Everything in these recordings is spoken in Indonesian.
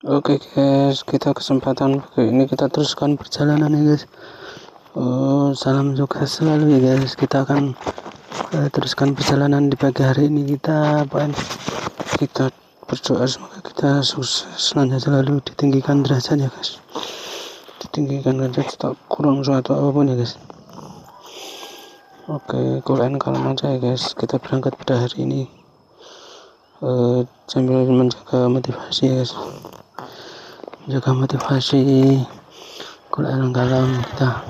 Oke guys, kita kesempatan ini kita teruskan perjalanan ya guys. Salam sukses selalu ya guys. Kita akan teruskan perjalanan di pagi hari ini. Kita berdoa semoga kita sukses selalu, ditinggikan derajat ya guys. Ditinggikan derajat, tak kurang suatu apapun ya guys. Oke, Quran kalem aja ya guys. Kita berangkat pada hari ini sambil menjaga motivasi ya guys. Jaga motivasi, Quran kalem kita.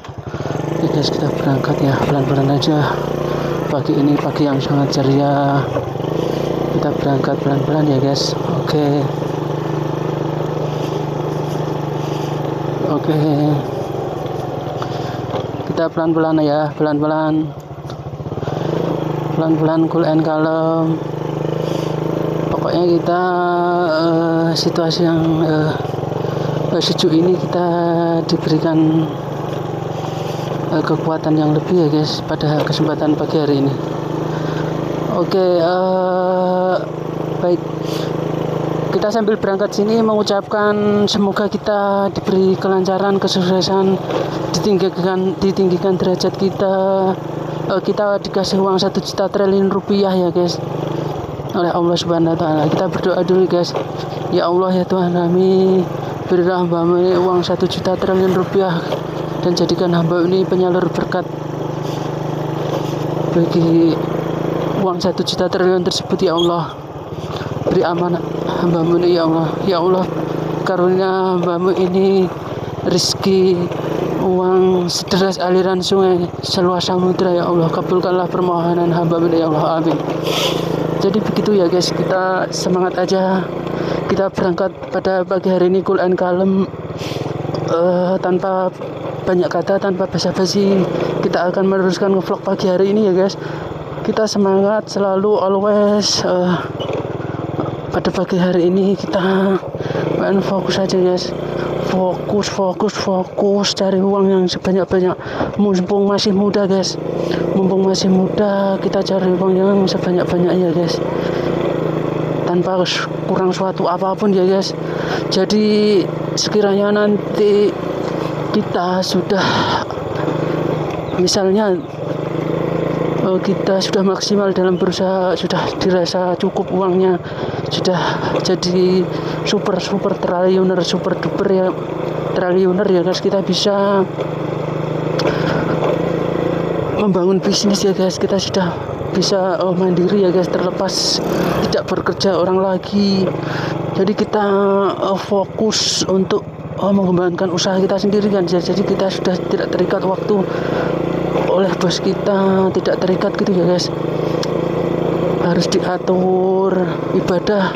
Oke guys, kita berangkat ya, pelan-pelan aja. Pagi ini pagi yang sangat ceria. Kita berangkat pelan-pelan ya guys. Oke. Kita pelan-pelan ya, pelan-pelan Quran kalem. Pokoknya kita situasi yang sejuk ini kita diberikan kekuatan yang lebih ya guys pada kesempatan pagi hari ini. Oke, baik, kita sambil berangkat sini mengucapkan semoga kita diberi kelancaran, kesuksesan, ditinggikan derajat kita. Kita dikasih uang 1 juta triliun rupiah ya guys oleh Allah Subhanahu wa Ta'ala. Kita berdoa dulu guys. Ya Allah ya Tuhan kami, berilah hamba ini uang 1 juta triliun rupiah dan jadikan hamba ini penyalur berkat bagi uang 1 juta triliun tersebut ya Allah. Beri amanah hamba-Mu ini ya Allah. Ya Allah, karunia hamba-Mu ini rezeki, uang sederas aliran sungai, seluas samudra ya Allah. Kabulkanlah permohonan hamba-Mu ini ya Allah. Amin. Jadi begitu ya guys, kita semangat aja. Kita berangkat pada pagi hari ini Quran kalem, tanpa banyak kata, tanpa basa-basi. Kita akan meneruskan vlog pagi hari ini ya guys. Kita semangat selalu, always. Pada pagi hari ini kita main fokus aja guys. Fokus cari uang yang sebanyak-banyak. Mumpung masih muda guys, kita cari uang yang sebanyak-banyaknya guys, tanpa kurang suatu apapun ya guys. Jadi sekiranya nanti kita sudah, misalnya kita sudah maksimal dalam berusaha, sudah dirasa cukup uangnya, sudah jadi super triliuner, super duper ya triliuner ya guys, kita bisa membangun bisnis ya guys. Kita sudah bisa mandiri ya guys, terlepas tidak bekerja orang lagi. Jadi kita fokus untuk mengembangkan usaha kita sendiri kan. Jadi kita sudah tidak terikat waktu oleh bos kita, tidak terikat gitu ya guys. Harus diatur ibadah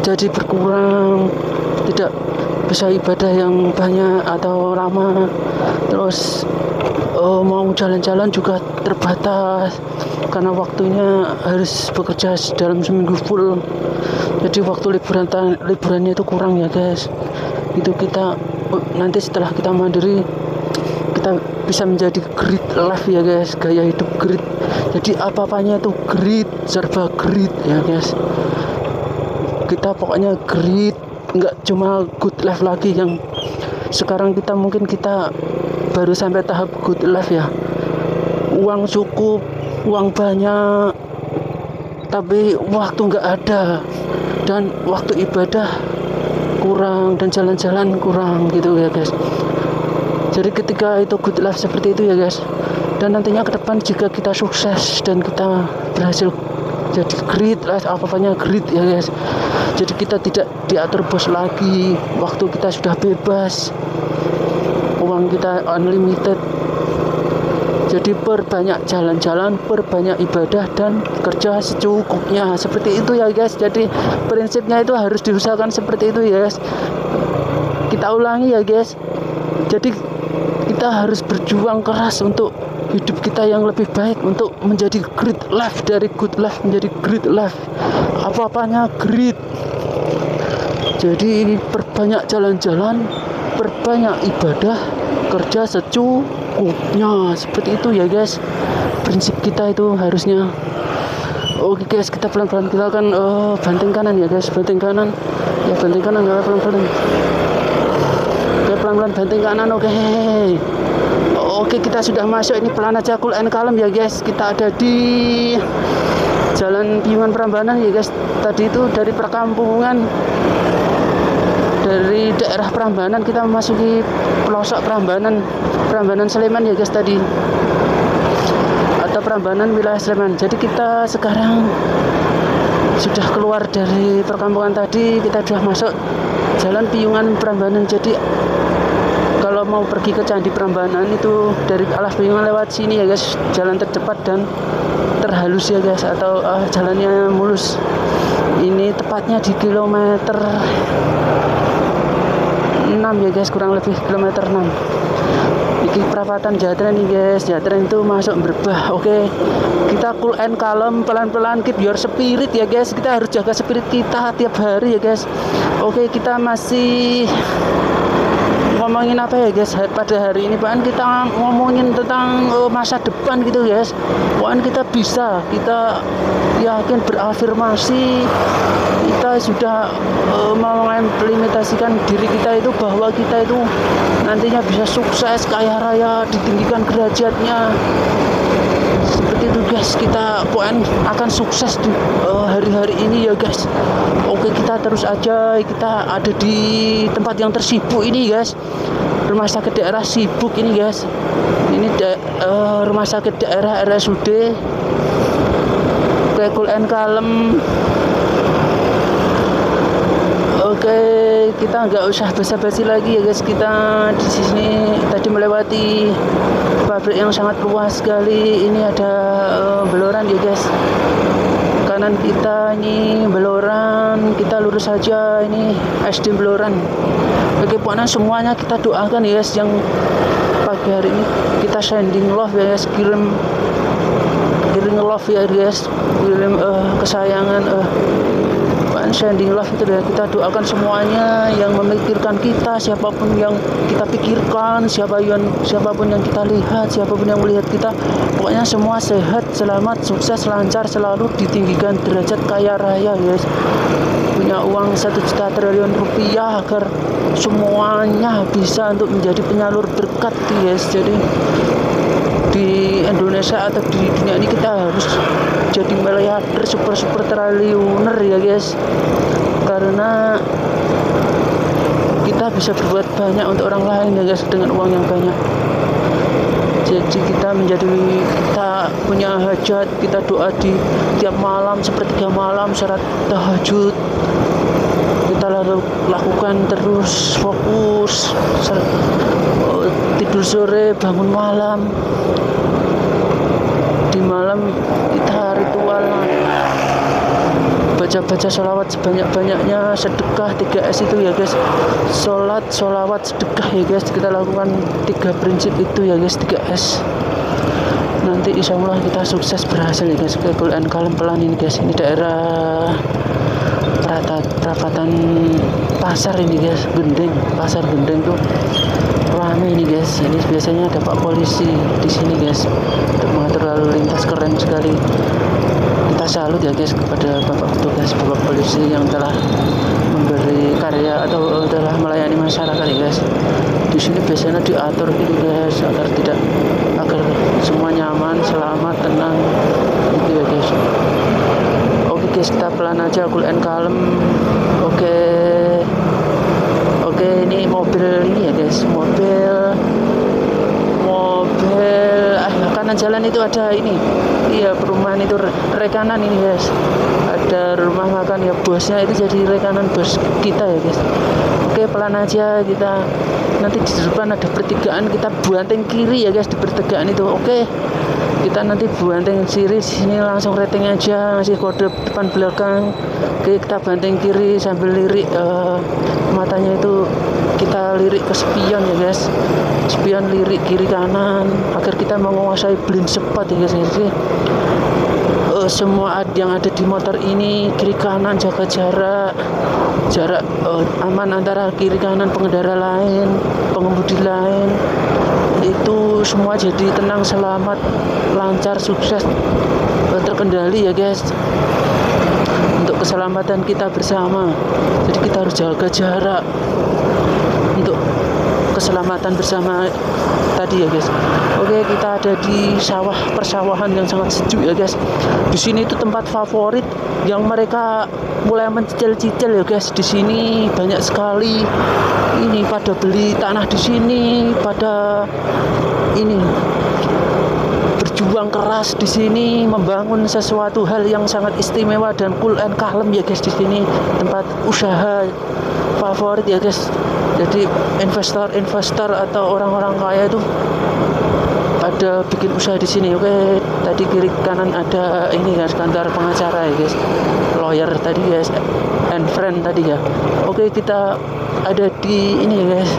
jadi berkurang, tidak bisa ibadah yang banyak atau lama. Terus mau jalan-jalan juga terbatas karena waktunya harus bekerja dalam seminggu full. Jadi waktu liburannya itu kurang ya guys. Itu kita nanti setelah kita mandiri, kita bisa menjadi grit life ya guys, gaya hidup grit. Jadi apa-apanya itu grit, serba grit ya guys. Kita pokoknya grit, nggak cuma good life lagi. Yang sekarang kita mungkin kita baru sampai tahap good life ya, uang cukup, uang banyak, tapi waktu nggak ada, dan waktu ibadah kurang, dan jalan-jalan kurang gitu ya guys. Jadi ketika itu good life seperti itu ya guys, dan nantinya ke depan jika kita sukses dan kita berhasil jadi great life, apa-apanya great ya guys. Jadi kita tidak diatur bos lagi, waktu kita sudah bebas, uang kita unlimited. Jadi perbanyak jalan-jalan, perbanyak ibadah, dan kerja secukupnya. Seperti itu ya guys. Jadi prinsipnya itu harus diusahakan seperti itu ya guys. Kita ulangi ya guys. Jadi kita harus berjuang keras untuk hidup kita yang lebih baik, untuk menjadi great life, dari good life menjadi great life. Apa-apanya great. Jadi perbanyak jalan-jalan, perbanyak ibadah, kerja secukupnya. Seperti itu ya guys, prinsip kita itu harusnya. Oke guys, kita pelan-pelan, kita akan banting kanan ya guys, banting kanan. Ya banting kanan, nggak pelan-pelan. Oke, pelan-pelan banting kanan. Oke, kita sudah masuk. Ini pelan aja, cool and calm ya guys. Kita ada di Jalan Piungan Prambanan ya guys. Tadi itu dari perkampungan, dari daerah Prambanan kita memasuki pelosok Prambanan Sleman ya guys tadi, atau Prambanan wilayah Sleman. Jadi kita sekarang sudah keluar dari perkampungan tadi, kita sudah masuk Jalan Piungan Prambanan. Jadi kalau mau pergi ke Candi Prambanan itu dari Alas Piungan lewat sini ya guys, jalan tercepat dan terhalus ya guys, atau jalannya mulus. Ini tepatnya di kilometer 6 ya guys, kurang lebih kilometer 6. Ini perapatan Jatren nih guys. Jatren itu masuk Berbah. Oke, kita cool and calm, pelan-pelan, keep your spirit ya guys. Kita harus jaga spirit kita tiap hari ya guys. Oke, kita masih ngomongin apa ya guys pada hari ini, Pak? Kita ngomongin tentang masa depan gitu guys. Kita bisa, kita yakin, berafirmasi, kita sudah mengimplementasikan diri kita itu bahwa kita itu nantinya bisa sukses, kaya raya, ditinggikan derajatnya. Seperti itu guys, kita akan sukses di hari-hari ini ya guys. Oke, kita terus aja, kita ada di tempat yang tersibuk ini guys, rumah sakit daerah sibuk ini guys. Ini rumah sakit daerah RSUD. Oke, cool and calm. Oke, kita nggak usah basa-basi lagi ya guys. Kita di sini tadi melewati pabrik yang sangat luas sekali. Ini ada Beloran ya guys. Kanan kita ini Beloran, kita lurus saja, ini SD Beloran. Oke, pokoknya semuanya kita doakan ya guys, yang pagi hari ini kita sending love ya guys, kirim love ya guys, kirim kesayangan, sending love itu ya. Kita doakan semuanya yang memikirkan kita, siapapun yang kita pikirkan, siapapun yang kita lihat, siapapun yang melihat kita, pokoknya semua sehat, selamat, sukses, lancar, selalu ditinggikan derajat kaya raya guys, punya uang 1 juta triliun rupiah, agar semuanya bisa untuk menjadi penyalur berkat guys. Jadi di Indonesia atau di dunia ini kita harus jadi miliarder, super triliuner ya guys, karena kita bisa berbuat banyak untuk orang lain ya guys dengan uang yang banyak. Jadi kita punya hajat, kita doa di tiap malam, sepertiga malam, syarat tahajud kita lakukan terus, fokus, tidur sore, bangun malam. Di malam kita ritual baca sholawat sebanyak-banyaknya, sedekah 3S itu ya guys, sholat, sholawat, sedekah ya guys. Kita lakukan 3 prinsip itu ya guys, 3S. Nanti insya Allah kita sukses, berhasil ya guys. Oke, cool and calm, pelan ini guys. Ini daerah perapatan pasar ini guys, pasar Gendeng tuh ramai ini guys. Ini biasanya ada Pak Polisi di sini guys untuk mengatur lalu lintas, keren sekali. Kita salut ya guys kepada Bapak petugas, Bapak Polisi yang telah memberi karya atau telah melayani masyarakat ya guys. Di sini biasanya diatur gitu guys, agar semua nyaman, selamat, tenang gitu ya guys. Oke guys, kita pelan aja, cool and calm. Oke, ini mobil ini ya guys, mobil kanan jalan itu ada ini, iya, perumahan itu rekanan ini guys, ada rumah makan ya, bosnya itu jadi rekanan bos kita ya guys. Oke, pelan aja, kita nanti di depan ada pertigaan, kita buanting kiri ya guys di pertigaan itu. Oke, kita nanti buanting kiri, sini langsung rating aja, ngasih kode depan belakang. Oke, kita banting kiri sambil lirik, matanya itu kita lirik ke spion ya guys, spion lirik kiri kanan agar kita menguasai blind spot ya guys. Jadi semua yang ada di motor ini kiri kanan jaga jarak aman antara kiri kanan pengendara lain, pengemudi lain, itu semua jadi tenang, selamat, lancar, sukses, terkendali ya guys. Untuk keselamatan kita bersama. Jadi kita harus jaga jarak untuk keselamatan bersama tadi ya guys. Oke, kita ada di persawahan yang sangat sejuk ya guys. Di sini itu tempat favorit yang mereka mulai mencicil-cicil ya guys. Di sini banyak sekali ini pada beli tanah di sini, pada ini berjuang keras di sini membangun sesuatu hal yang sangat istimewa dan cool and calm ya guys. Di sini tempat usaha favorit ya guys. Jadi investor atau orang-orang kaya itu ada bikin usaha di sini. Oke, tadi kiri kanan ada ini guys, kantor pengacara ya guys, lawyer tadi guys, and friend tadi ya. Oke, kita ada di ini ya guys.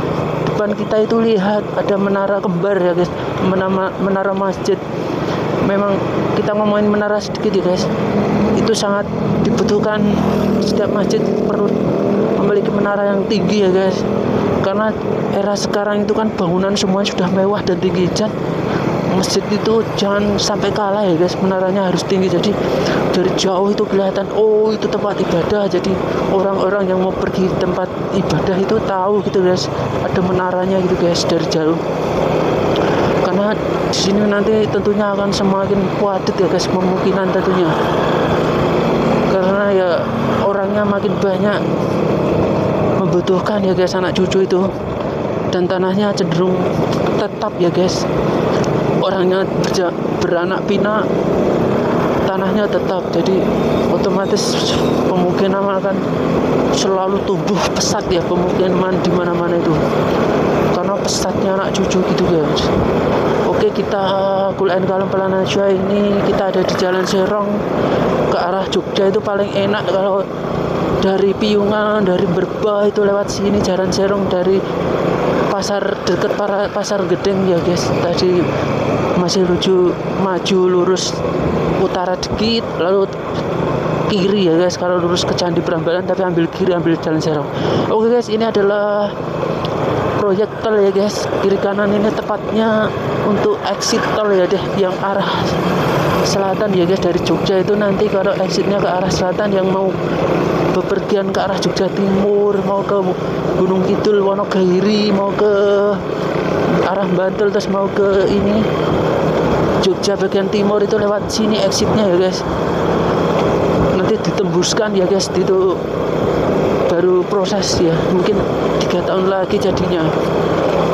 Depan kita itu lihat ada menara kembar ya guys, menara masjid. Memang kita ngomongin menara sedikit ya guys, itu sangat dibutuhkan. Setiap masjid perlu memiliki menara yang tinggi ya guys, karena era sekarang itu kan bangunan semua sudah mewah dan tinggi. Masjid itu jangan sampai kalah ya guys, menaranya harus tinggi. Jadi dari jauh itu kelihatan, oh itu tempat ibadah. Jadi orang-orang yang mau pergi tempat ibadah itu tahu gitu guys, ada menaranya gitu guys dari jauh. Karena di sini nanti tentunya akan semakin padat ya guys, kemungkinan tentunya. Karena ya orangnya makin banyak, membutuhkan ya guys anak cucu itu, dan tanahnya cenderung tetap ya guys. Orangnya beranak pinak, tanahnya tetap, jadi otomatis pemukiman akan selalu tumbuh pesat ya, pemukiman di mana-mana itu karena pesatnya anak cucu gitu guys. Oke, kita cool and calm pelan aja. Ini kita ada di Jalan Serong ke arah Jogja. Itu paling enak kalau dari Piungan, dari Berbah itu lewat sini Jalan Serong, dari pasar dekat pasar Gedeng ya guys. Tadi masih maju lurus utara dikit, lalu kiri ya guys kalau lurus ke Candi Prambanan, tapi ambil kiri, ambil Jalan Serong. Oke guys, ini adalah proyek tol ya guys. Kiri kanan ini tepatnya untuk exit tol ya deh, yang arah selatan ya guys. Dari Jogja itu nanti kalau exitnya ke arah selatan, yang mau bepergian ke arah Jogja Timur, mau ke Gunung Kidul, Wonogiri, mau ke arah Bantul, terus mau ke ini Jogja bagian timur, itu lewat sini exitnya ya guys. Nanti ditembuskan ya guys, itu baru proses ya, mungkin 3 tahun lagi jadinya,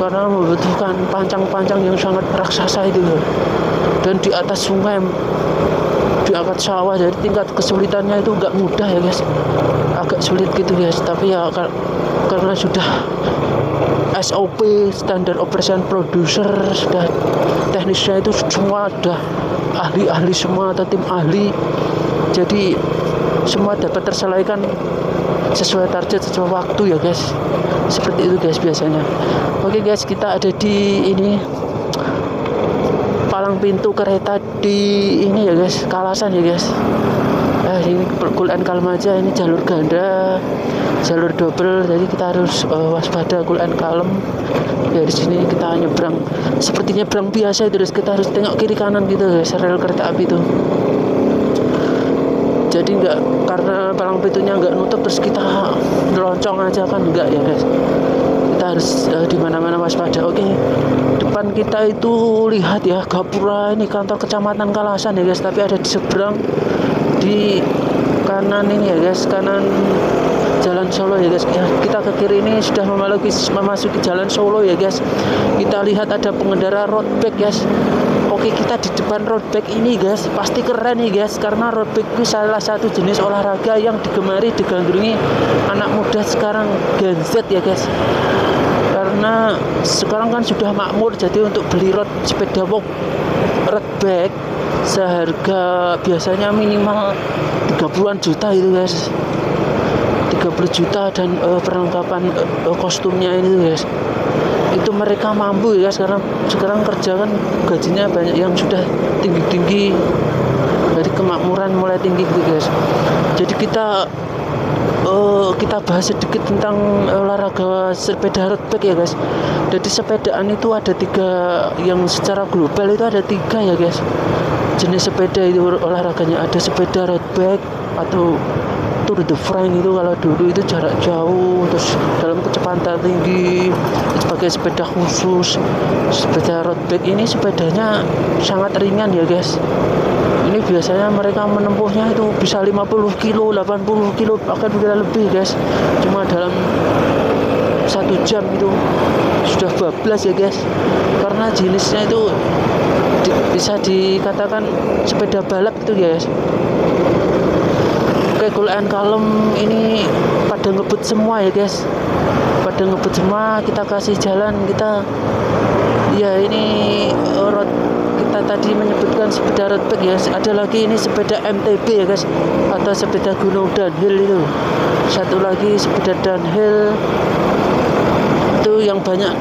karena membutuhkan pancang-pancang yang sangat raksasa itu ya. Dan di atas sungai, di atas sawah, jadi tingkat kesulitannya itu nggak mudah ya guys, agak sulit gitu guys. Tapi ya karena sudah SOP, standar operation producer, sudah teknisnya itu semua sudah ahli-ahli semua atau tim ahli, jadi semua dapat terselesaikan sesuai target, sesuai waktu ya guys. Seperti itu guys biasanya. Oke guys, kita ada di ini palang pintu kereta di ini ya guys, Kalasan ya guys. Ini cool and calm aja. Ini jalur ganda, jalur double, jadi kita harus waspada, cool and calm. Ya di sini kita nyebrang seperti nyebrang biasa, terus kita harus tengok kiri kanan gitu guys, rel kereta api itu. Jadi nggak, karena palang pintunya nggak nutup terus kita neloncong aja kan, enggak ya guys. Kita harus di mana-mana waspada. Oke, depan kita itu lihat ya Gapura, ini kantor kecamatan Kalasan ya guys, tapi ada di seberang, di kanan ini ya guys, kanan Jalan Solo ya guys. Ya, kita ke kiri ini sudah memasuki Jalan Solo ya guys. Kita lihat ada pengendara road bike guys. Oke, kita di depan road bike ini guys, pasti keren nih guys, karena road bike itu salah satu jenis olahraga yang digemari, digandrungi anak muda sekarang, Gen Z ya guys. Karena sekarang kan sudah makmur, jadi untuk beli sepeda road bike seharga biasanya minimal 30-an juta itu guys, 30 juta, dan perlengkapan kostumnya ini guys, itu mereka mampu ya. Sekarang kerja kan gajinya banyak yang sudah tinggi-tinggi, dari kemakmuran mulai tinggi gitu guys. Jadi kita bahas sedikit tentang olahraga sepeda road bike ya guys. Jadi sepedaan itu ada 3, yang secara global itu ada 3 ya guys jenis sepeda itu olahraganya. Ada sepeda road bike atau Tour de France itu kalau dulu itu jarak jauh terus dalam kecepatan tinggi sebagai sepeda khusus. Sepeda road bike ini sepedanya sangat ringan ya guys. Ini biasanya mereka menempuhnya itu bisa 50 kilo, 80 kilo, bahkan bisa lebih guys. Cuma dalam 1 jam itu sudah bablas ya guys. Karena jenisnya itu bisa dikatakan sepeda balap itu guys. Oke, Cool and Calm ini pada ngebut semua ya guys. Pada ngebut semua, kita kasih jalan, kita ya ini road, kita tadi menyebutkan sepeda road bike ya. Ada lagi ini sepeda MTB ya guys, atau sepeda gunung downhill itu. Satu lagi sepeda downhill itu yang banyak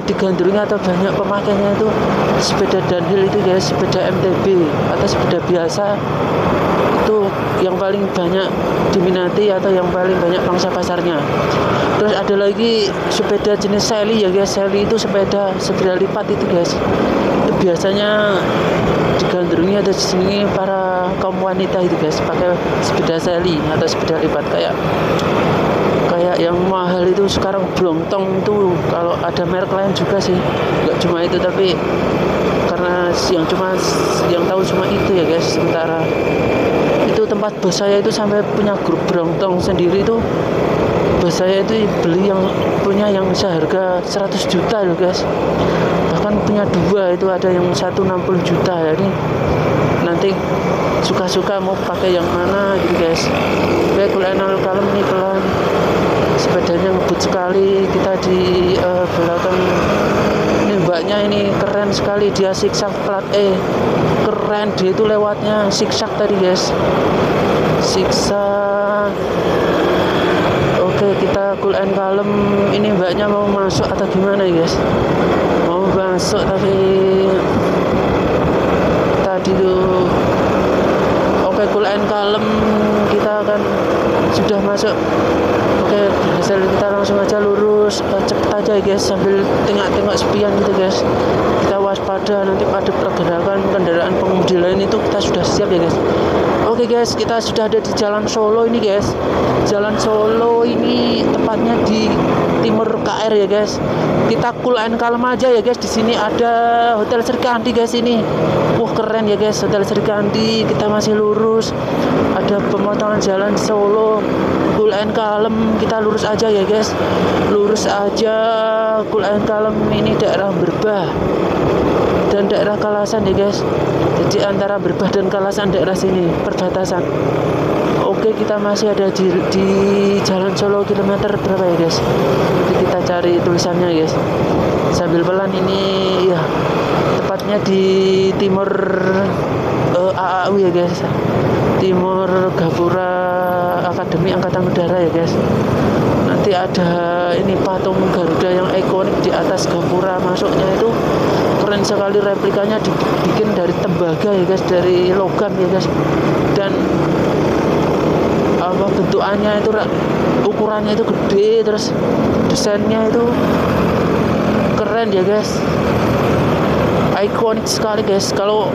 digandrungi atau banyak pemakainya itu sepeda downhill itu guys, sepeda MTB atau sepeda biasa itu yang paling banyak diminati atau yang paling banyak pangsa pasarnya. Terus ada lagi sepeda jenis Sally ya guys. Sally itu sepeda lipat itu guys. Itu biasanya digandrungi atau disenangi para kaum wanita itu guys, pakai sepeda Sally atau sepeda lipat. Kayak yang mahal itu sekarang Brompton tuh, kalau ada merek lain juga sih, nggak cuma itu, tapi karena yang tahu cuma itu ya guys. Sementara itu tempat bos saya itu sampai punya grup Brompton sendiri itu. Bos saya itu beli yang punya yang seharga 100 juta loh guys. Bahkan punya dua, itu ada yang 160 juta ya. Ini nanti suka-suka mau pakai yang mana gitu guys. Kayak Cool and Calm ini pelan, sepedanya ngebut sekali. Kita di belakang ini mbaknya ini keren sekali, dia zigzag plat E, keren dia itu lewatnya zigzag tadi guys, zigzag. Oke, kita Cool and Calm ini mbaknya mau masuk atau gimana ya guys? Mau masuk tapi tadi tuh. Oke, Cool and Calm kita akan sudah masuk. Oke, hasil kita langsung aja lurus, cepet aja ya guys, sambil tengok-tengok spion gitu guys. Kita waspada, nanti pada pergerakan kendaraan pengemudi lain itu kita sudah siap ya guys. Oke guys, kita sudah ada di Jalan Solo ini guys. Jalan Solo ini tepatnya di timur KR ya guys. Kita Cool and Calm aja ya guys. Di sini ada Hotel Serikandi guys ini. Wah, keren ya guys, Hotel Serikandi. Kita masih lurus. Ada pemotongan jalan Solo. Cool and Calm, kita lurus aja ya guys. Lurus aja. Cool and Calm ini daerah Berbah dan daerah Kalasan ya guys. Jadi antara Berbah dan Kalasan daerah sini perbatasan. Oke, kita masih ada di Jalan Solo kilometer berapa ya guys? Jadi kita cari tulisannya guys. Sambil pelan ini ya, tepatnya di timur AAU ya guys. Timur Gapura Akademi Angkatan Udara ya guys. Nanti ada ini patung Garuda yang ikonik di atas gapura masuknya itu keren sekali, replikanya dibikin dari tembaga ya guys, dari logam ya guys. Dan bentukannya itu, ukurannya itu gede, terus desainnya itu keren ya guys, ikonik sekali guys. Kalau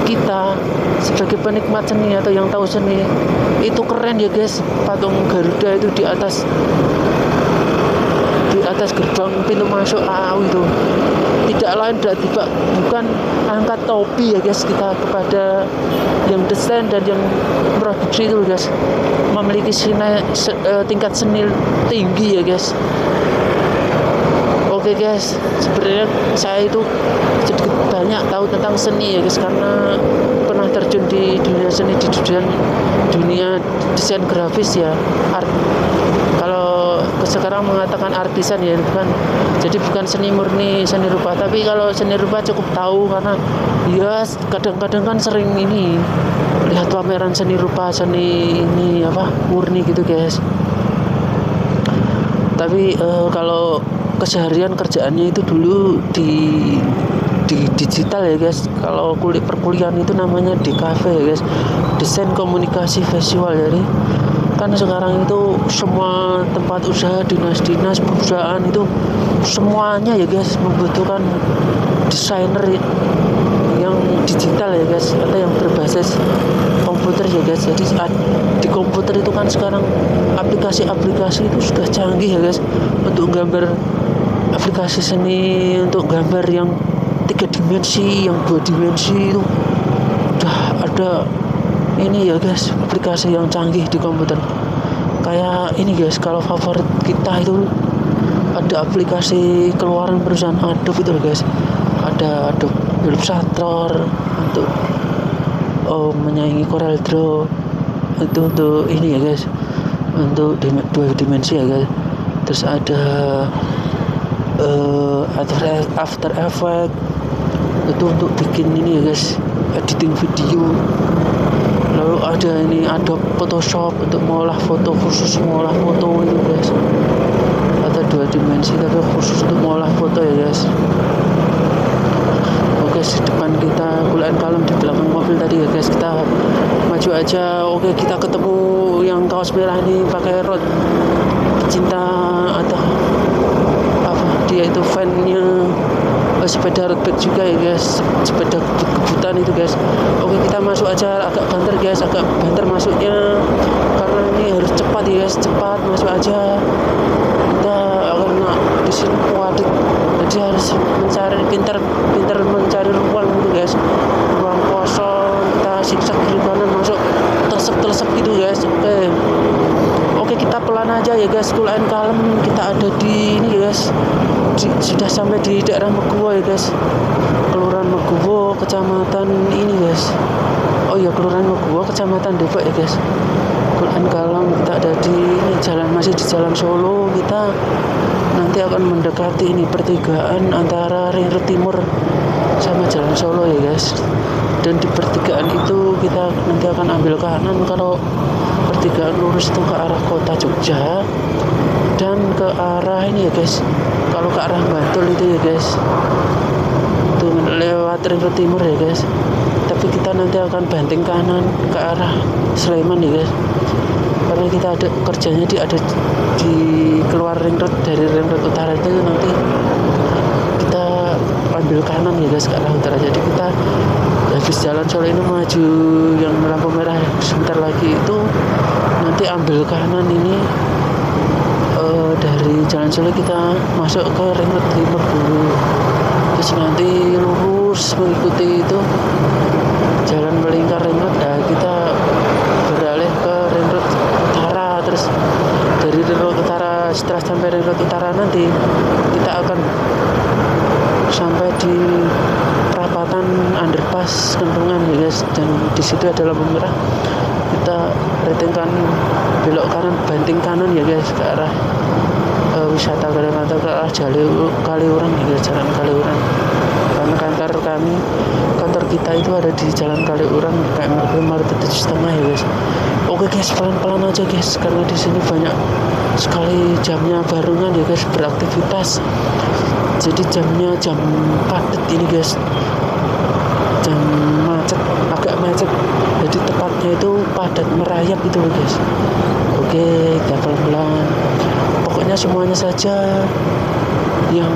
kita sebagai penikmat seni atau yang tahu seni itu keren ya guys, patung Garuda itu di atas gerbang pintu masuk AAU itu. Tidak lain bukan angkat topi ya guys kita kepada yang desain dan yang produksi itu guys, memiliki tingkat seni tinggi ya guys. Oke guys, sebenarnya saya itu sedikit banyak tahu tentang seni ya guys, karena pernah terjun di dunia seni, di dunia desain grafis ya, art. Kalau sekarang mengatakan artisan ya, bukan seni murni, seni rupa. Tapi kalau seni rupa cukup tahu, karena ya kadang-kadang kan sering ini lihat pameran seni rupa, seni ini murni gitu guys. Tapi kalau keseharian kerjaannya itu dulu di digital ya guys. Kalau perkuliahan itu namanya DKV ya guys, desain komunikasi visual. Jadi Kan sekarang itu semua tempat usaha, dinas-dinas, perusahaan itu semuanya ya guys membutuhkan desainer yang digital ya guys, atau yang berbasis komputer ya guys. Jadi di komputer itu kan sekarang aplikasi-aplikasi itu sudah canggih ya guys, untuk gambar, aplikasi seni untuk gambar yang 3 dimensi, yang 2 dimensi itu udah ada ini ya guys, aplikasi yang canggih di komputer. Kayak ini guys, kalau favorit kita itu ada aplikasi keluaran perusahaan Adobe itu guys. Ada Adobe Illustrator untuk menyaingi Corel Draw, itu untuk ini ya guys, untuk 2 dimensi ya guys. Terus ada After Effects itu untuk bikin ini ya guys, editing video. Lalu ada ini Adobe Photoshop untuk mengolah foto, khusus mengolah foto itu guys. Atau 2 dimensi tapi khusus untuk mengolah foto ya guys. Oke, di depan kita Cool & Calm, di belakang mobil tadi ya guys. Kita maju aja. Oke, kita ketemu yang kaos merah ini pakai rod pecinta atau apa, dia itu fan-nya sepeda road bike juga ya guys, sepeda kebutan itu guys. Oke, kita masuk aja, agak banter guys, agak banter masuknya karena ini harus cepat ya guys, cepat masuk aja. Kita karena di sini waduh, jadi harus mencari pintar mencari ruang gitu guys, ruang kosong. Kita siksak kiri kanan masuk, telesep gitu guys. Oke, kita pelan aja ya guys, Cool & Calm. Kita ada di ini guys, sudah sampai di daerah Meguwo ya guys, Kelurahan Meguwo, Kecamatan ini guys. Oh iya, Kelurahan Meguwo, Kecamatan Depok ya guys. Cool & Calm, kita ada di ini jalan, masih di Jalan Solo. Kita nanti akan mendekati ini pertigaan antara Ring Road Timur sama Jalan Solo ya guys. Dan di pertigaan itu kita nanti akan ambil kanan. Kalau pertigaan lurus itu ke arah kota Jogja, dan ke arah ini ya guys, kalau ke arah Bantul itu ya guys, itu lewat Ring Road Timur ya guys. Tapi kita nanti akan banting kanan ke arah Sleman ya guys, karena kita ada kerjanya ada di keluar Ring Road, dari Ring Road Utara itu nanti kita ambil kanan ya guys ke arah utara. Jadi kita habis Jalan Solo ini maju yang lampu merah sebentar lagi itu nanti ambil kanan ini, dari Jalan Solo kita masuk ke Ring Road Timur dulu, terus nanti lurus mengikuti itu jalan melingkar Ring Road. Nah, kita beralih ke Ring Road Utara. Terus dari Ring Road Utara, setelah sampai Ring Road Utara nanti kita akan sampai di perapatan underpass Kentungan ya guys, dan di situ ada lampu merah. Kita rating kanan, belok kanan, banting kanan ya guys ke arah wisata Kalimantan, ke arah Kaliurang ya guys, Jalan Kaliurang. Karena kantor kita itu ada di Jalan Kaliurang, kayak Maret 7,5 ya guys. Oke guys, pelan-pelan aja guys, karena di sini banyak sekali jamnya barengan ya guys, beraktivitas. Jadi jamnya jam padat ini guys, jam macet, agak macet. Jadi tepatnya itu padat merayap gitu loh guys. Oke, kita pelan-pelan. Pokoknya semuanya saja yang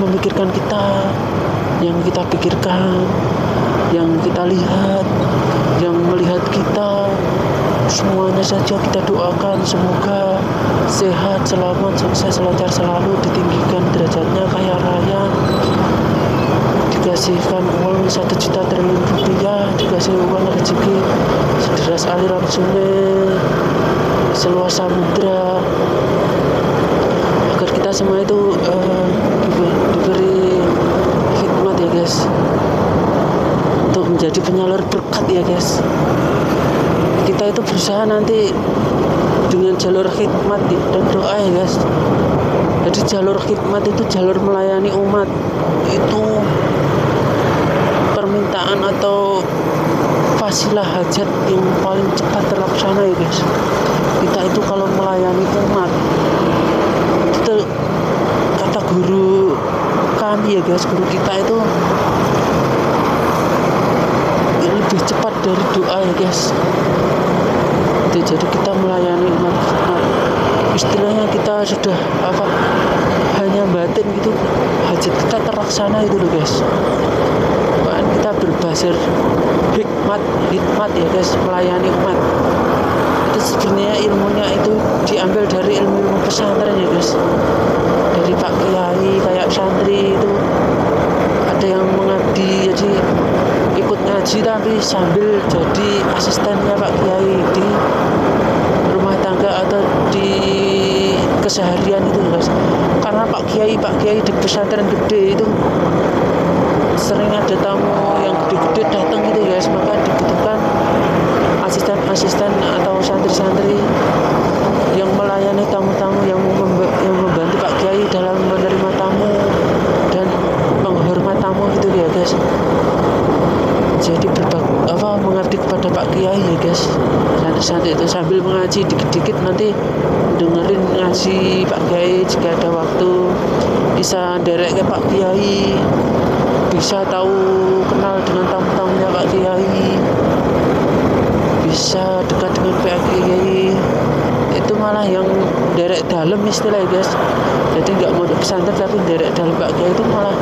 memikirkan kita, yang kita pikirkan, yang kita lihat, yang melihat kita, semuanya saja kita doakan semoga sehat, selamat, sukses, lancar selalu, ditinggikan derajatnya, kaya raya, dikasihkan uang 1 juta triliun rupiah, dikasih uang rezeki sederas aliran sungai, seluas samudra, agar kita semua itu diberi hikmat ya guys, untuk menjadi penyalur berkat ya guys. Kita itu berusaha nanti dengan jalur hikmat dan doa ya guys. Jadi jalur hikmat itu jalur melayani umat, itu permintaan atau fasilah hajat yang paling cepat terlaksana ya guys. Kita itu kalau melayani umat, itu kata guru kami ya guys, guru kita itu lebih cepat dari doa ya guys. jadi kita melayani umat. Nah, istilahnya kita sudah hanya batin gitu, hajat kita terlaksana itu loh guys. Bahkan kita berbasir hikmat ya guys, melayani umat. Itu sebenarnya ilmunya itu diambil dari ilmu pesantren ya guys, dari Pak Kiai. Kayak santri itu ada yang mengabdi, jadi ikut ngaji tapi sambil jadi asistennya Pak Kiai di rumah tangga atau di keseharian itu guys. Karena Pak Kiai di pesantren gede itu sering ada tamu yang gede-gede datang gitu guys, maka dibutuhkan asisten atau santri-santri yang melayani tamu-tamu, yang membantu Pak Kiai dalam menerima tamu dan menghormat tamu gitu ya guys. Jadi mengabdi kepada Pak Kiai ya guys. Santri-santri itu sambil mengaji dikit-dikit, nanti dengerin ngaji Pak Kiai, jika ada waktu bisa derek ke Pak Kiai, bisa tahu kenal dengan tamu-tamunya Pak Kiai, bisa dekat dengan Pak Kiai. Itu malah yang derek dalam istilahnya guys. Jadi nggak mau pesantren tapi derek dalam Pak Kiai, itu malah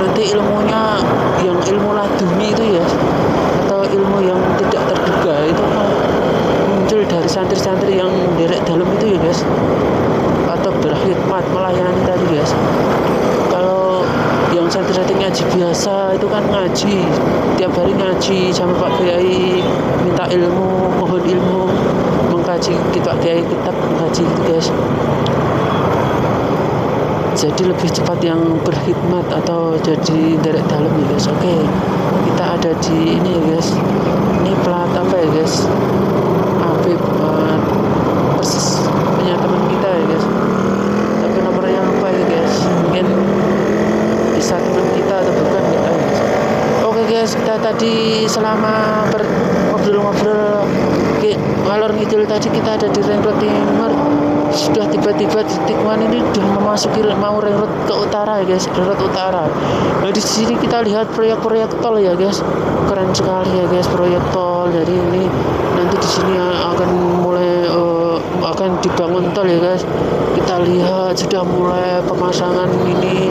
nanti ilmunya yang ilmu laduni itu ya, atau ilmu yang tidak terduga itu muncul dari santri-santri yang derek dalam itu ya guys, atau berkhidmat melayani tadi guys. Kalau yang santri-santri ngaji biasa itu kan ngaji tiap hari, ngaji sama Pak Kiai, minta ilmu, mohon ilmu, mengkaji Pak Kiai kitab, mengkaji gitu guys. Jadi lebih cepat yang berkhidmat atau jadi derek dalam ya guys. Oke, kita ada di ini ya guys. Ini plat apa ya guys? Habib persis punya teman kita ya guys. Tapi nomornya lupa ya guys. Mungkin bisa teman kita atau bukan kita ya guys. Oke guys, kita tadi selama ngobrol-ngobrol ngalor ngidul tadi, kita ada di Ring Road Timur. Sudah tiba-tiba di titik mana ini sudah memasuki mau Ring Road ke utara ya guys, Ring Road utara. Nah di sini kita lihat proyek-proyek tol ya guys, keren sekali ya guys proyek tol. Jadi ini nanti di sini akan mulai akan dibangun tol ya guys. Kita lihat sudah mulai pemasangan ini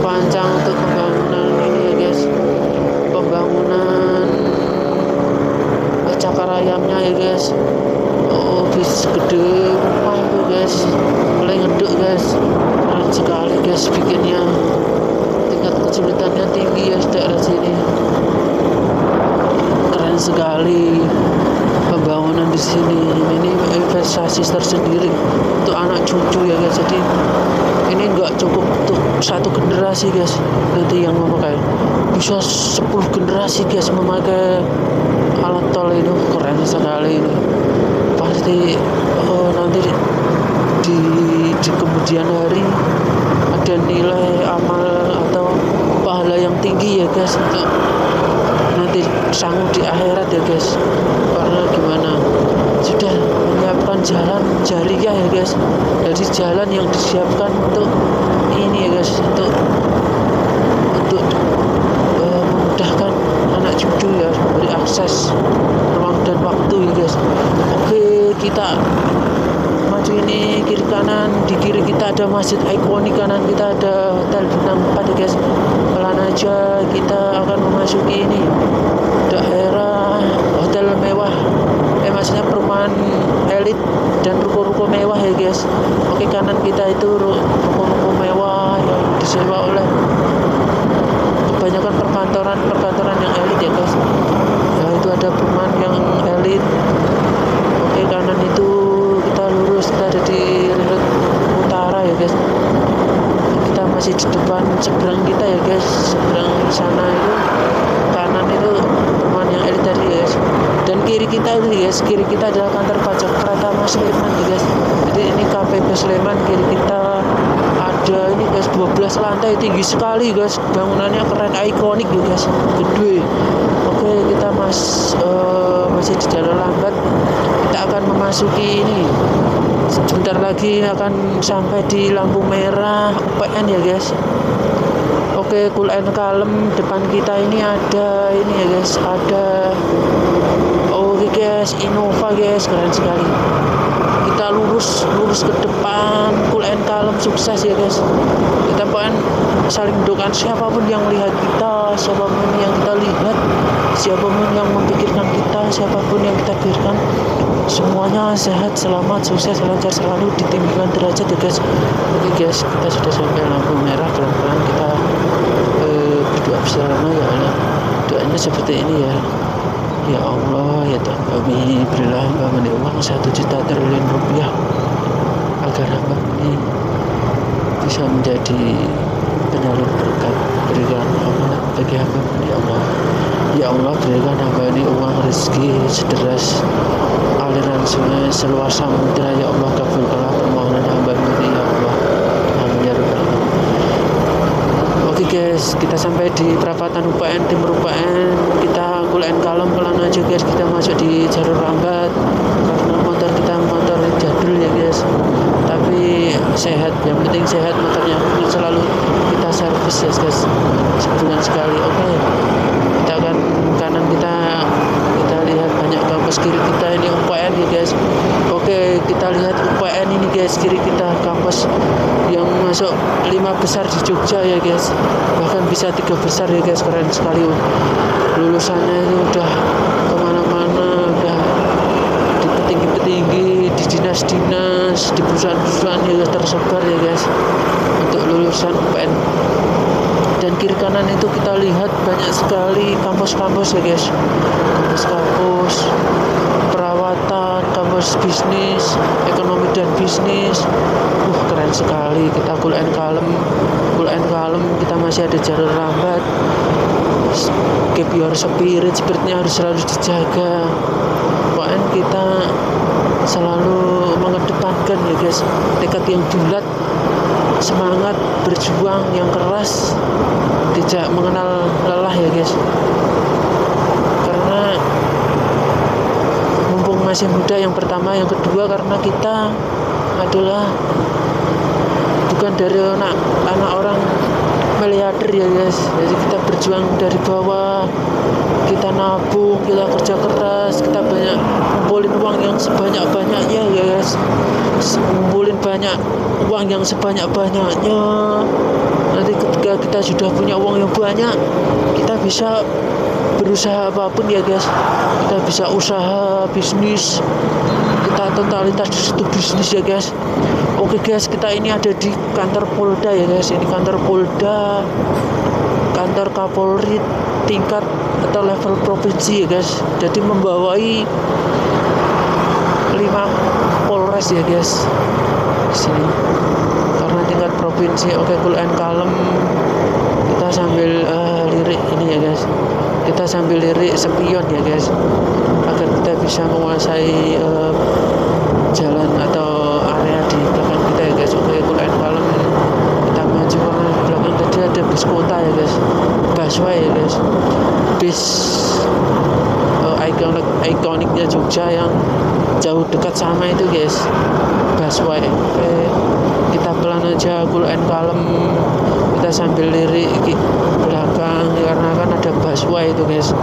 panjang untuk pembangunan ini ya guys, pembangunan cakar ayamnya ya guys. Bis gede rumah itu guys, mulai ngeduk guys, keren sekali guys bikinnya. Tingkat kesulitannya tinggi ya daerah sini, keren sekali pembangunan di sini. Ini investasi tersendiri untuk anak cucu ya guys. Jadi ini nggak cukup untuk satu generasi guys, nanti yang memakai bisa 10 generasi guys memakai alat tol itu. Keren sekali ini. Pasti nanti di kemudian hari ada nilai amal atau pahala yang tinggi ya guys, untuk nanti sanggup di akhirat ya guys. Karena gimana, sudah menyiapkan jalan jariah ya guys, dari jalan yang disiapkan untuk ini ya guys, untuk memudahkan anak cucu ya, memberi akses ruang dan waktu ya guys. Oke, kita maju ini kiri kanan. Di kiri kita ada masjid ikonik, kanan kita ada hotel bintang 4 ya guys. Pelan aja kita akan memasuki ini daerah hotel mewah, maksudnya perumahan elit dan ruko-ruko mewah ya guys. Oke, kanan kita itu ruko-ruko mewah yang disewa oleh kebanyakan perkantoran yang elit ya guys. Nah itu ada perumahan yang elit. Oke, kanan itu kita lurus, kita ada di Ring Road utara ya guys. Kita masih di depan seberang kita ya guys, seberang sana itu kanan itu perumahan yang elit tadi ya guys. Dan kiri kita itu guys, kiri kita adalah kantor pajak Pratama Sleman ya guys. Jadi ini KPP Sleman. Kiri kita ada ini guys 12 lantai, tinggi sekali guys, bangunannya keren, ikonik ya guys, gede. Oke, kita masih di jalan lambat. Kita akan memasuki ini, sebentar lagi akan sampai di lampu merah UPN ya guys. Oke, cool and kalem. Depan kita ini ada ini ya guys, ada Oke guys, Innova guys, keren sekali. Kita lurus ke depan, cool and calm, sukses ya guys. Kita pengen saling mendoakan siapapun yang melihat kita, siapapun yang kita lihat, siapapun yang memikirkan kita, siapapun yang kita pikirkan, semuanya sehat, selamat, sukses, lancar selalu, ditinggikan derajat ya guys. Oke guys, kita sudah sampai lampu merah, pelan-pelan kita berdoa bersama ya Allah. Doanya seperti ini ya. Ya Allah, ya Tuhan kami, berilah hamba ini uang 1 juta triliun rupiah agar hamba ini bisa menjadi penyalur berkat. Berikan amanat bagi hamba ini ya Allah. Ya Allah, berikan hamba ini uang rezeki sederas aliran sungai seluas samudra ya Allah. Kabulkanlah permohonan hamba ini ya Allah. Amin ya rabbal alamin. Oke guys, kita sampai di perapatan UPN, timur UPN. Kita cool and calm, pelan aja guys. Kita masuk di jalur lambat karena motor kita motor jadul ya guys, tapi sehat, yang penting sehat motornya. Selalu kita servis ya guys, sebulan sekali. Oke, kita akan kanan, kita lihat banyak kampus. Kiri kita ini UPN ya guys. Oke, kita lihat UPN ini guys, kiri kita kampus yang masuk 5 besar di Jogja ya guys, bahkan bisa 3 besar ya guys. Keren sekali, lulusannya itu udah kemana-mana, udah di petinggi-petinggi, di dinas-dinas, di perusahaan-perusahaan ya tersebar ya guys untuk lulusan UPN. Dan kiri kanan itu kita lihat banyak sekali kampus-kampus ya guys, kampus-kampus perawatan, kampus bisnis, ekonomi dan bisnis. Keren sekali. Kita cool and calm, kita masih ada jalur lambat. Keep your spiritnya harus selalu dijaga. Pokoknya kita selalu mengedepankan ya guys tekad yang bulat, semangat berjuang yang keras, tidak mengenal lelah ya guys. Karena mumpung masih muda, yang pertama, yang kedua karena kita adalah bukan dari anak orang miliarder ya guys. Jadi kita berjuang dari bawah, kita nabung, kita kerja keras, kita banyak ngumpulin uang yang sebanyak-banyaknya ya guys. Ngumpulin banyak uang yang sebanyak-banyaknya. Nanti ketika kita sudah punya uang yang banyak, kita bisa berusaha apapun ya guys. Kita bisa usaha bisnis, kita totalitas di situ bisnis ya guys. Oke guys, kita ini ada di kantor Polda ya guys. Ini kantor Polda, kantor Kapolri tingkat atau level provinsi ya guys. Jadi membawai 5 Polres ya guys di sini. Karena tingkat provinsi. Oke, cool and calm. Kita sambil lirik ini ya guys. Kita sambil lirik spion ya guys, agar kita bisa menguasai jalan atau area di belakang kita ya guys. Oke, cool and calm. Kita maju karena belakang tadi ada bis kota ya guys, busway ya guys, bis ikoniknya Jogja yang jauh dekat sama itu guys, busway. Oke, kita pelan aja, cool and calm. Kita sambil lirik belakang karena kan ada busway itu guys,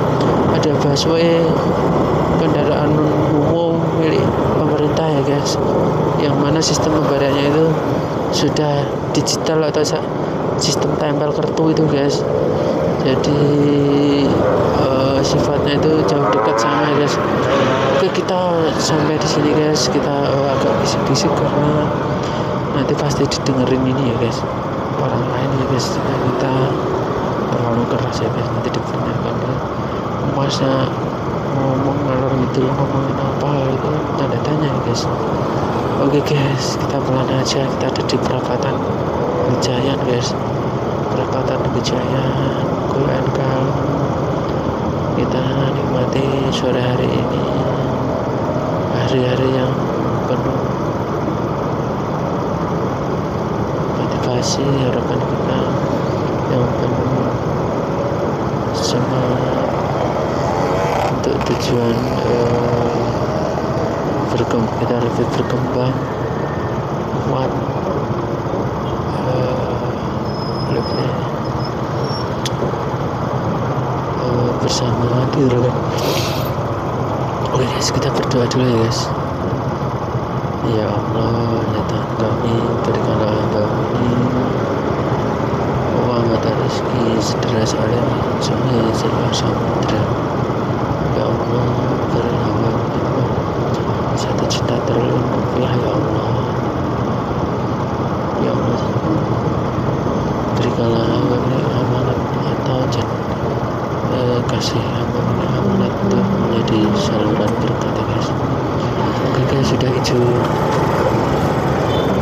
ada busway kendaraan umum milik pemerintah ya guys, yang mana sistem pembayarannya itu sudah digital atau sistem tempel kartu itu guys. Jadi sifatnya itu jauh dekat sama ya guys. Oke, kita sampai di sini guys. Kita agak bisik-bisik karena nanti pasti didengerin ini ya guys, orang lain ya guys. Kita terlalu keras ya guys, nanti dipertanyakan ya. Masa ngomong ngalor gitu, ngomongin apa itu tanda tanya ya guys. Oke guys, kita pelan aja. Kita ada di perapatan Gejayan guys, perapatan Gejayan, cool and calm. Kita nikmati sore hari ini, hari-hari yang penuh motivasi, harapan kita yang penuh semangat untuk tujuan kita lebih berkembang, kuat, lebih bersama gitu kan. Oke guys, kita berdoa dulu ya guys. Ya Allah, ya Tuhan kami, berikanlah hamba ini uang atau rezeki sederas air sungai serta samudra. Ya Allah, berilah hamba ini 1 juta triliun rupiah ya Allah. Ya Allah, berikanlah hamba ini amanat atau kasih hamba ini amanat untuk menjadi saluran berkat ya guys. Oke guys, sudah hijau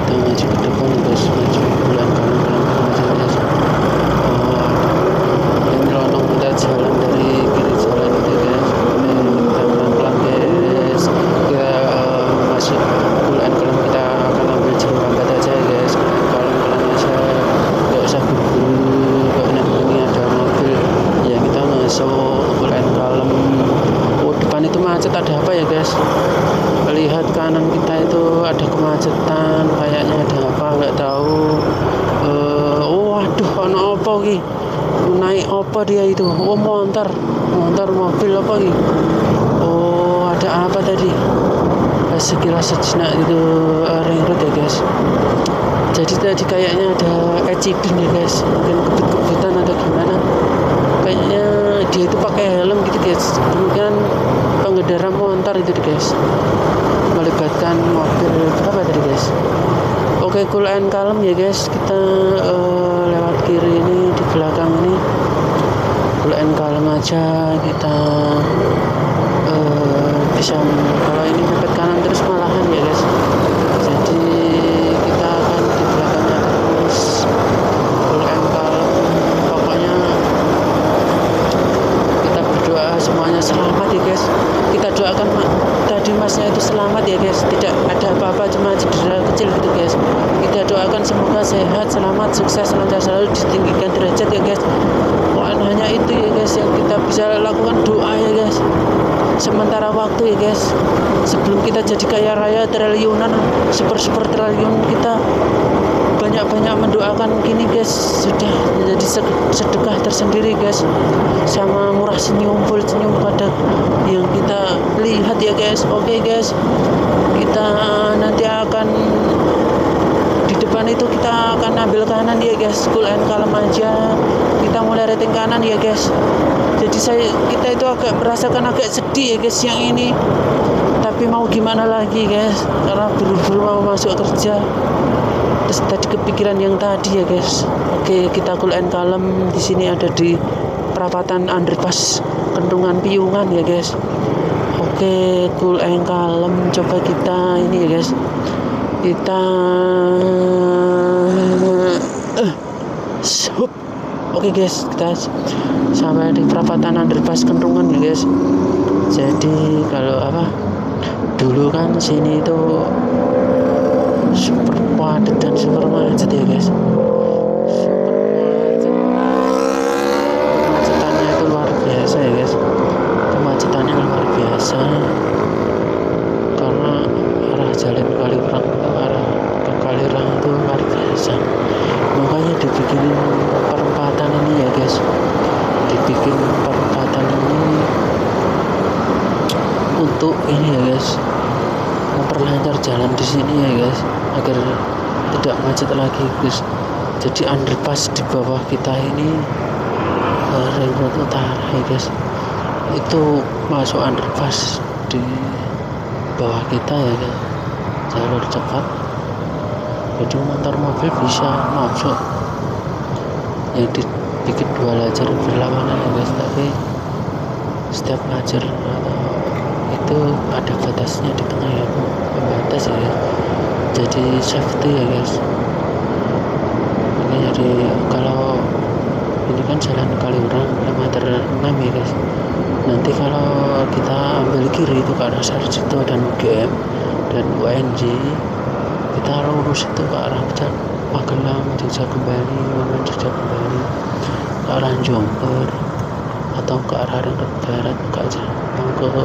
kita maju ke depan guys, maju bulan kanan guys. Yang nyelonong kita jalan dari kiri jalan itu guys, kita pelan-pelan guys, kita masuk bulan kanan, kita akan ambil jalur lambat aja guys, pelan-pelan aja, gak usah buru-buru. Kalau ini ada mobil ya kita masuk bulan kalem. Oh, depan itu macet, ada apa ya guys? Lihat kanan kita itu ada kemacetan, kayaknya ada apa nggak tahu. Waduh, ono apa ki? Naik apa dia itu? Oh, motor mobil apa ki? Oh, ada apa tadi? Sekilas sejenak itu ring road ya guys. Jadi tadi kayaknya ada accident ya guys, mungkin kebut-kebutan atau gimana. Kayaknya dia itu pakai helm gitu guys, kemungkinan pengendara motor itu guys, melibatkan mobil berapa tadi guys. Oke, cool and calm ya guys, kita lewat kiri ini, di belakang ini cool and calm aja. Kita bisa, kalau ini mepet kanan terus malahan ya guys, jadi kita akan di belakangnya terus cool and calm. Pokoknya kita berdoa semuanya selamat ya guys. Kita doakan tadi masnya itu selamat ya guys, tidak ada apa-apa, cuma cedera kecil gitu guys. Kita doakan semoga sehat, selamat, sukses, lancar selalu, ditinggikan derajat ya guys. Pokoknya hanya itu ya guys yang kita bisa lakukan, doa ya guys. Sementara waktu ya guys, sebelum kita jadi kaya raya triliunan, super triliun, kita banyak-banyak mendoakan gini guys, sudah menjadi sedekah tersendiri guys, sama murah senyum, full senyum pada yang kita lihat ya guys. Oke guys, kita nanti akan di depan itu kita akan ambil kanan ya guys, cool and calm aja. Kita mulai rating kanan ya guys. Jadi kita itu agak merasakan agak sedih ya guys yang ini, tapi mau gimana lagi guys, karena buru-buru mau masuk kerja. Terus tadi kepikiran yang tadi ya guys. Oke, kita cool and calm. Di sini ada di perapatan underpass Kentungan Piungan ya guys. Oke, cool and calm. Coba kita ini ya guys, kita Oke guys, kita sampai di perapatan underpass Kentungan ya guys. Jadi kalau apa, dulu kan sini itu super padat dan super macet ya guys, super macet. Kemacetannya itu luar biasa ya guys, kemacetannya luar biasa karena arah jalan Kaliurang ke arah ke Kaliurang itu luar biasa. Makanya dibikin perempatan ini ya guys, dibikin perempatan ini untuk ini ya guys, memperlancar jalan di sini ya guys, agar tidak macet lagi guys. Jadi underpass di bawah kita ini ring road utara ya guys, itu masuk underpass di bawah kita ya guys, jalur cepat. Jadi motor mobil bisa masuk, yang dibikin 2 lajur berlawanan ya guys, tapi setiap lajur itu ada batasnya di tengah ya, pembatas ya guys. Jadi safety ya guys. Ini jadi kalau ini kan jalan Kaliurang kilometer 6 ya guys. Nanti kalau kita ambil kiri itu ke arah Sarjito dan UGM dan UNJ, kita lurus itu ke arah Magelang, Jogja kembali, Jogja kembali, ke arah Jombor atau ke arah Renggat Barat, ke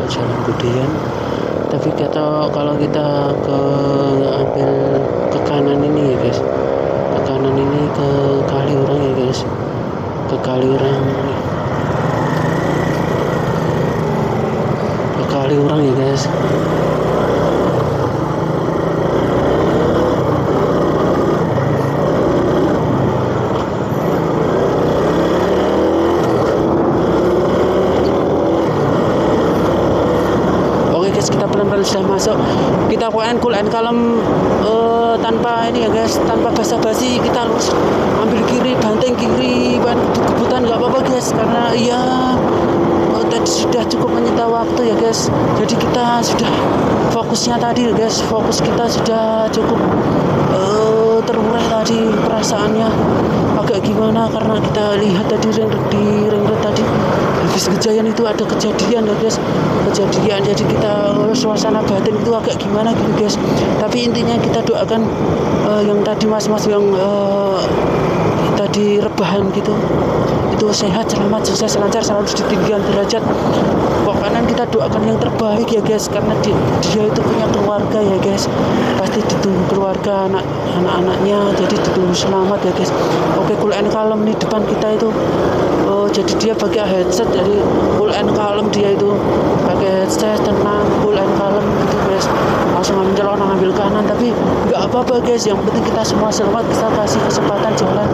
Jalan Gudean. Tapi kalau kita ambil ke kanan ini ya guys, ke kanan ini ke Kaliurang ya guys, ke Kaliurang ya guys. kita cool and calm, tanpa ini ya guys, tanpa basa-basi. Kita harus ambil kiri, banting kiri, kebutan nggak apa-apa guys, karena ya tadi sudah cukup menyita waktu ya guys. Jadi kita sudah fokusnya tadi ya guys, fokus kita sudah cukup terurai tadi, perasaannya agak gimana karena kita lihat tadi di ring road tadi habis Kejayaan itu ada kejadian ya guys, kejadian. Jadi kita suasana batin itu agak gimana gitu guys. Tapi intinya kita doakan yang tadi mas-mas yang tadi rebahan gitu itu sehat, selamat, sukses, lancar, selalu ditinggikan derajat. Pokoknya kita doakan yang terbaik ya guys, karena dia itu punya keluarga ya guys, pasti ditunggu keluarga, anak-anaknya, jadi ditunggu selamat ya guys. Oke, cool and calm nih depan kita itu, jadi dia pakai headset, jadi cool and calm, dia itu pakai headset, tenang, cool and calm gitu guys. Langsung ngambil kanan, tapi nggak apa-apa guys, yang penting kita semua selamat, kita kasih kesempatan jalan.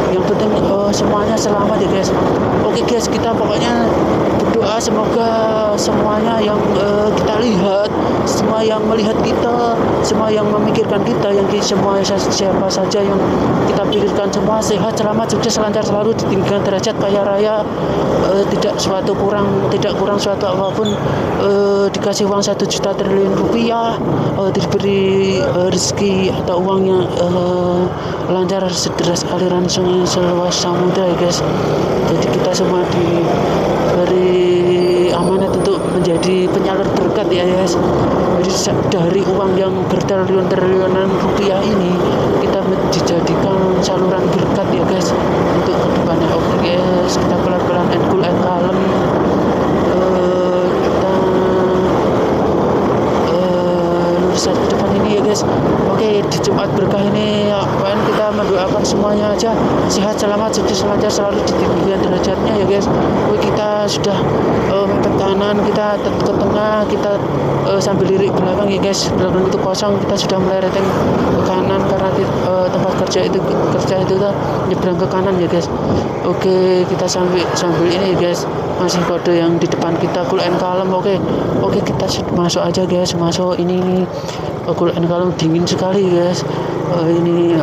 Yang penting semuanya selamat ya guys. Oke guys, kita pokoknya berdoa semoga semuanya yang kita lihat, semua yang melihat kita, semua yang memikirkan kita, yang semua siapa saja yang kita pikirkan, semua sehat, selamat, sukses, lancar, selalu ditinggikan derajat, kaya raya, tidak kurang suatu apapun, dikasih uang 1 juta triliun rupiah, diberi rezeki atau uangnya lancar sederas aliran sungai seluas samudra ya guys. Jadi kita semua diberi amanat untuk menjadi penyalur berkat ya guys. Jadi dari uang yang bertriliun-triliunan rupiah ini kita dijadikan saluran berkat ya guys untuk kedepannya. Oke guys, kita pelan-pelan and cool and calm, kita lurus ke depan ini ya guys. Oke, di Jumat berkah ini kita mendoakan semuanya aja sehat, selamat, sukses, lancar, selalu ditinggikan derajatnya ya guys. Oke, kita sudah mepet kanan, kita ke tengah, kita sambil lirik belakang ya guys. Belakang itu kosong, kita sudah meleretin ke kanan karena tempat kerja itu nyebrang ke kanan ya guys. Oke, kita sambil ini ya guys, masih kode yang di depan kita cool and calm. Oke, kita masuk aja guys, masuk ini cool and calm. Dingin sekali guys, ini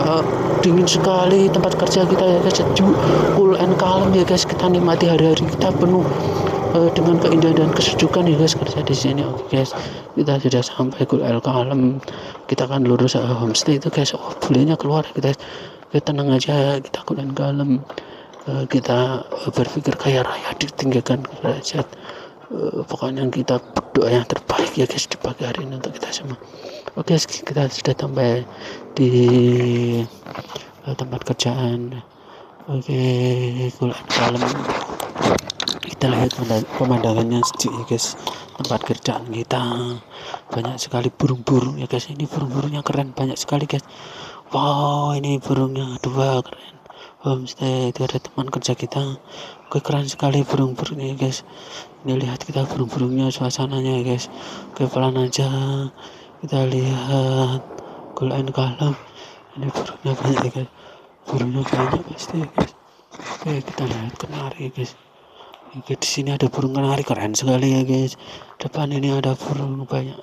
dingin sekali tempat kerja kita ya guys, sejuk, cool and calm ya guys. Kita nikmati hari-hari kita penuh dengan keindahan dan kesejukan ya guys kerja di sini. Oke guys, kita sudah sampai cool and calm, kita akan lurus homestay itu guys. Bolehnya keluar kita tenang aja, kita cool and calm, kita berpikir kaya raya, ditinggikan derajat. Pokoknya kita berdoa yang terbaik ya guys di pagi hari ini untuk kita semua. Oke, kita sudah sampai di tempat kerjaan. Oke, cool and calm, kita lihat pemandangannya sejuk ya guys. Tempat kerjaan kita banyak sekali burung-burung ya guys. Ini burung-burungnya keren, banyak sekali guys. Wow, ini burungnya 2 keren. Homestay itu ada teman kerja kita. Oke, keren sekali burung-burungnya guys. Ini lihat kita burung-burungnya, suasananya ya guys. Oke, pelan aja kita lihat cool and calm. Ini burungnya banyak ya guys, burungnya banyak pasti ya guys. Oke, kita lihat kenari guys. Oke, di sini ada burung kenari keren sekali ya guys. Depan ini ada burung banyak.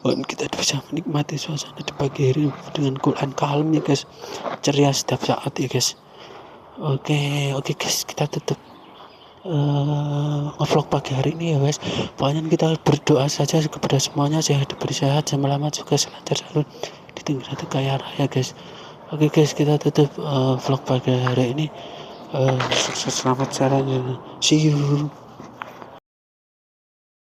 Dan kita bisa menikmati suasana di pagi hari dengan cool and calm ya guys, ceria setiap saat ya guys. Oke guys, kita tutup ngevlog pagi hari ini ya guys. Pokoknya kita berdoa saja kepada semuanya sehat, diberi sehat, selamat, sukses, lancar, selalu ditinggikan kaya raya guys. Oke guys, kita tutup vlog pagi hari ini. Sukses, selamat, see you.